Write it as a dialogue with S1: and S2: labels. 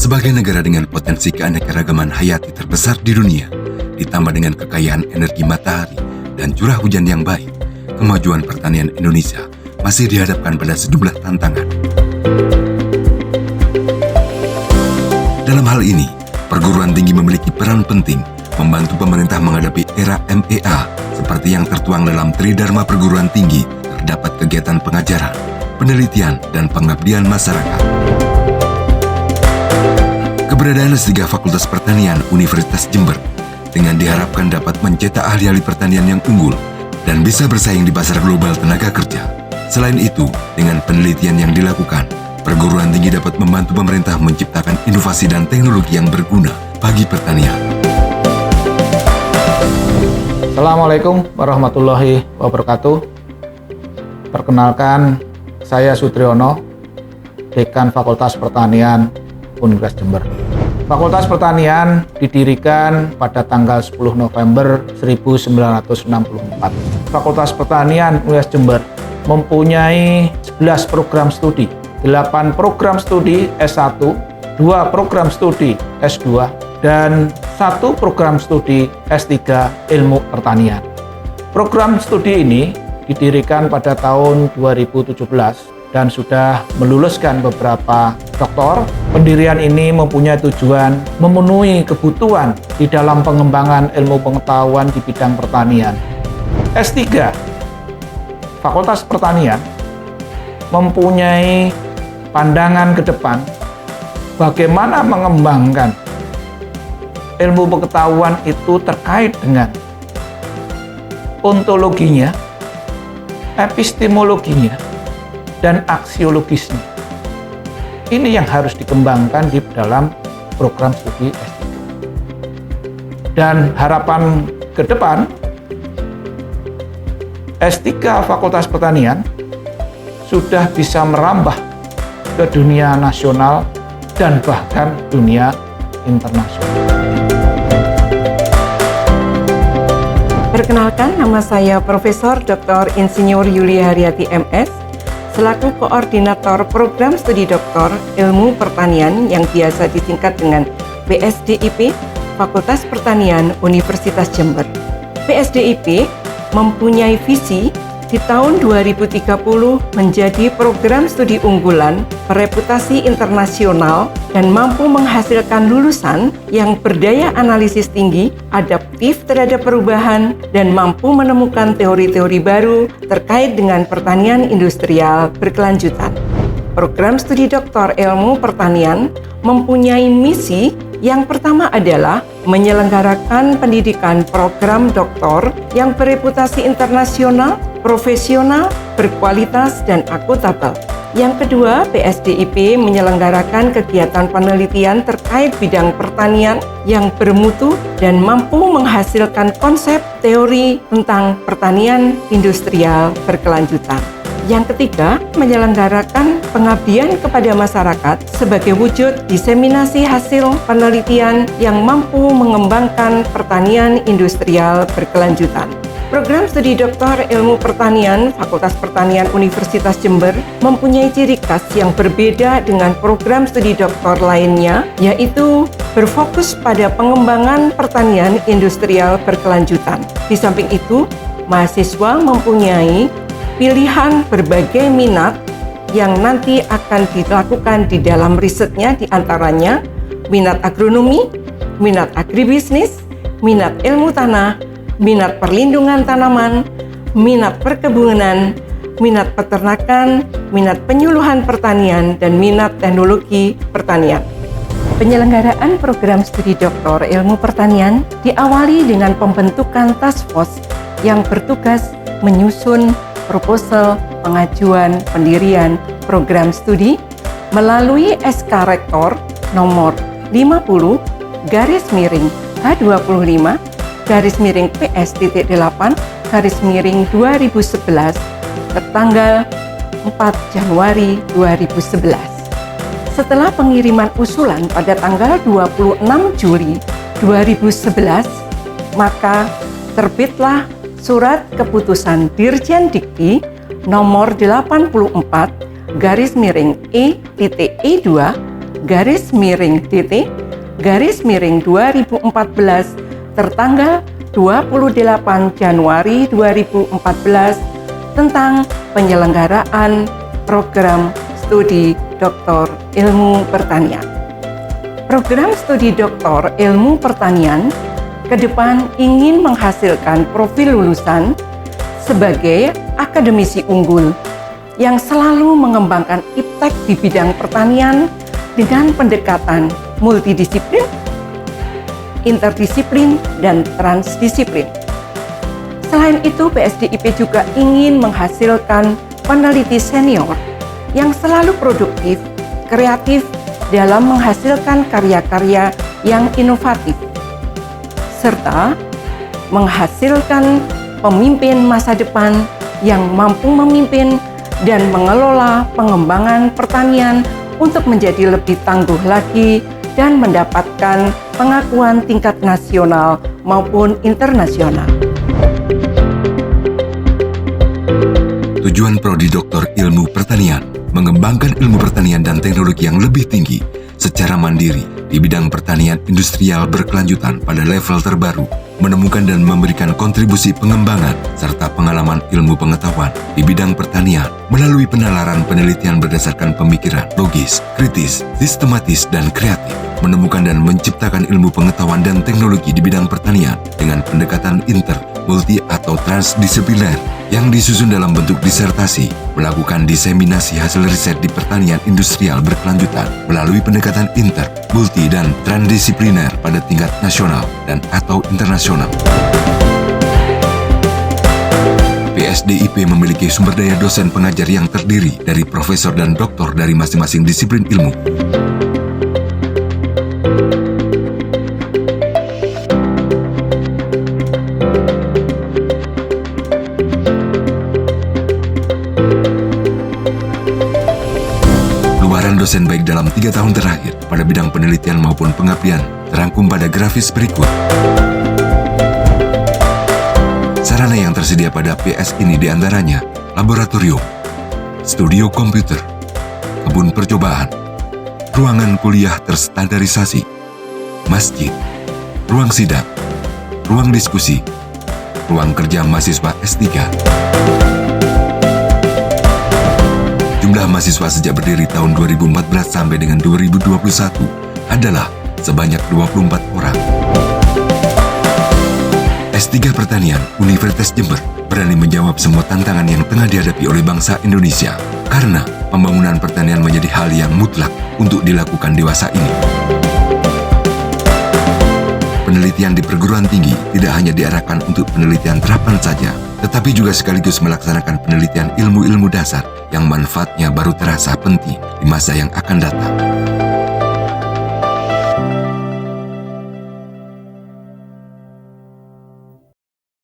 S1: Sebagai negara dengan potensi keanekaragaman hayati terbesar di dunia, ditambah dengan kekayaan energi matahari dan curah hujan yang baik, kemajuan pertanian Indonesia masih dihadapkan pada sejumlah tantangan. Dalam hal ini, perguruan tinggi memiliki peran penting membantu pemerintah menghadapi era MEA seperti yang tertuang dalam Tridharma Perguruan Tinggi. Terdapat kegiatan pengajaran, penelitian, dan pengabdian masyarakat. Keberadaan S3 Fakultas Pertanian Universitas Jember dengan diharapkan dapat mencetak ahli-ahli pertanian yang unggul dan bisa bersaing di pasar global tenaga kerja. Selain itu, dengan penelitian yang dilakukan, perguruan tinggi dapat membantu pemerintah menciptakan inovasi dan teknologi yang berguna bagi pertanian.
S2: Assalamualaikum warahmatullahi wabarakatuh. Perkenalkan, saya Sutriyono, Dekan Fakultas Pertanian Universitas Jember. Fakultas Pertanian didirikan pada tanggal 10 November 1964. Fakultas Pertanian Universitas Jember mempunyai 11 program studi, 8 program studi S1, 2 program studi S2, dan 1 program studi S3 Ilmu Pertanian. Program studi ini didirikan pada tahun 2017 dan sudah meluluskan beberapa doktor. Pendirian ini mempunyai tujuan memenuhi kebutuhan di dalam pengembangan ilmu pengetahuan di bidang pertanian. S3 Fakultas Pertanian mempunyai pandangan ke depan bagaimana mengembangkan ilmu pengetahuan itu terkait dengan ontologinya, epistemologinya, dan aksiologisnya. Ini yang harus dikembangkan di dalam program studi S3. Dan harapan ke depan, S3 Fakultas Pertanian sudah bisa merambah ke dunia nasional dan bahkan dunia internasional.
S3: Perkenalkan, nama saya Profesor Dr. Insinyur Yulia Haryati MS, selaku Koordinator Program Studi Doktor Ilmu Pertanian yang biasa disingkat dengan PSDIP Fakultas Pertanian Universitas Jember. PSDIP mempunyai visi di tahun 2030 menjadi program studi unggulan bereputasi internasional dan mampu menghasilkan lulusan yang berdaya analisis tinggi, adaptif terhadap perubahan, dan mampu menemukan teori-teori baru terkait dengan pertanian industrial berkelanjutan. Program studi Doktor Ilmu Pertanian mempunyai misi yang pertama adalah menyelenggarakan pendidikan program doktor yang bereputasi internasional, profesional, berkualitas, dan akuntabel. Yang kedua, PSDIP menyelenggarakan kegiatan penelitian terkait bidang pertanian yang bermutu dan mampu menghasilkan konsep teori tentang pertanian industrial berkelanjutan. Yang ketiga, menyelenggarakan pengabdian kepada masyarakat sebagai wujud diseminasi hasil penelitian yang mampu mengembangkan pertanian industrial berkelanjutan. Program studi Doktor Ilmu Pertanian Fakultas Pertanian Universitas Jember mempunyai ciri khas yang berbeda dengan program studi doktor lainnya, yaitu berfokus pada pengembangan pertanian industrial berkelanjutan. Di samping itu, mahasiswa mempunyai pilihan berbagai minat yang nanti akan dilakukan di dalam risetnya, di antaranya minat agronomi, minat agribisnis, minat ilmu tanah, minat perlindungan tanaman, minat perkebunan, minat peternakan, minat penyuluhan pertanian, dan minat teknologi pertanian. Penyelenggaraan program studi Doktor Ilmu Pertanian diawali dengan pembentukan task force yang bertugas menyusun proposal pengajuan pendirian program studi melalui SK Rektor nomor 50 garis miring H25 garis miring PS.8 garis miring 2011 tertanggal 4 Januari 2011. Setelah pengiriman usulan pada tanggal 26 Juli 2011, maka terbitlah Surat Keputusan Dirjen Dikti nomor 84 garis miring E.E2 DT-2014 tertanggal 28 Januari 2014 tentang penyelenggaraan program studi Doktor Ilmu Pertanian. Program studi Doktor Ilmu Pertanian ke depan ingin menghasilkan profil lulusan sebagai akademisi unggul yang selalu mengembangkan iptek di bidang pertanian dengan pendekatan multidisiplin, interdisiplin, dan transdisiplin. Selain itu, PSDIP juga ingin menghasilkan peneliti senior yang selalu produktif, kreatif dalam menghasilkan karya-karya yang inovatif, serta menghasilkan pemimpin masa depan yang mampu memimpin dan mengelola pengembangan pertanian untuk menjadi lebih tangguh lagi dan mendapatkan pengakuan tingkat nasional maupun internasional.
S1: Tujuan Prodi Doktor Ilmu Pertanian mengembangkan ilmu pertanian dan teknologi yang lebih tinggi secara mandiri di bidang pertanian industrial berkelanjutan pada level terbaru, menemukan dan memberikan kontribusi pengembangan serta pengalaman ilmu pengetahuan di bidang pertanian melalui penalaran penelitian berdasarkan pemikiran logis, kritis, sistematis, dan kreatif, menemukan dan menciptakan ilmu pengetahuan dan teknologi di bidang pertanian dengan pendekatan inter, multi, atau transdisipliner yang disusun dalam bentuk disertasi, melakukan diseminasi hasil riset di pertanian industrial berkelanjutan melalui pendekatan inter, multi, dan transdisipliner pada tingkat nasional dan atau internasional. PSDIP memiliki sumber daya dosen pengajar yang terdiri dari profesor dan doktor dari masing-masing disiplin ilmu. Dosen baik dalam 3 tahun terakhir pada bidang penelitian maupun pengabdian terangkum pada grafis berikut. Sarana yang tersedia pada PS ini diantaranya laboratorium, studio komputer, kebun percobaan, ruangan kuliah terstandarisasi, masjid, ruang sidang, ruang diskusi, ruang kerja mahasiswa S3. Jumlah mahasiswa sejak berdiri tahun 2014 sampai dengan 2021 adalah sebanyak 24 orang. S3 Pertanian Universitas Jember berani menjawab semua tantangan yang tengah dihadapi oleh bangsa Indonesia karena pembangunan pertanian menjadi hal yang mutlak untuk dilakukan dewasa ini. Penelitian di perguruan tinggi tidak hanya diarahkan untuk penelitian terapan saja, tetapi juga sekaligus melaksanakan penelitian ilmu-ilmu dasar yang manfaatnya baru terasa penting di masa yang akan datang.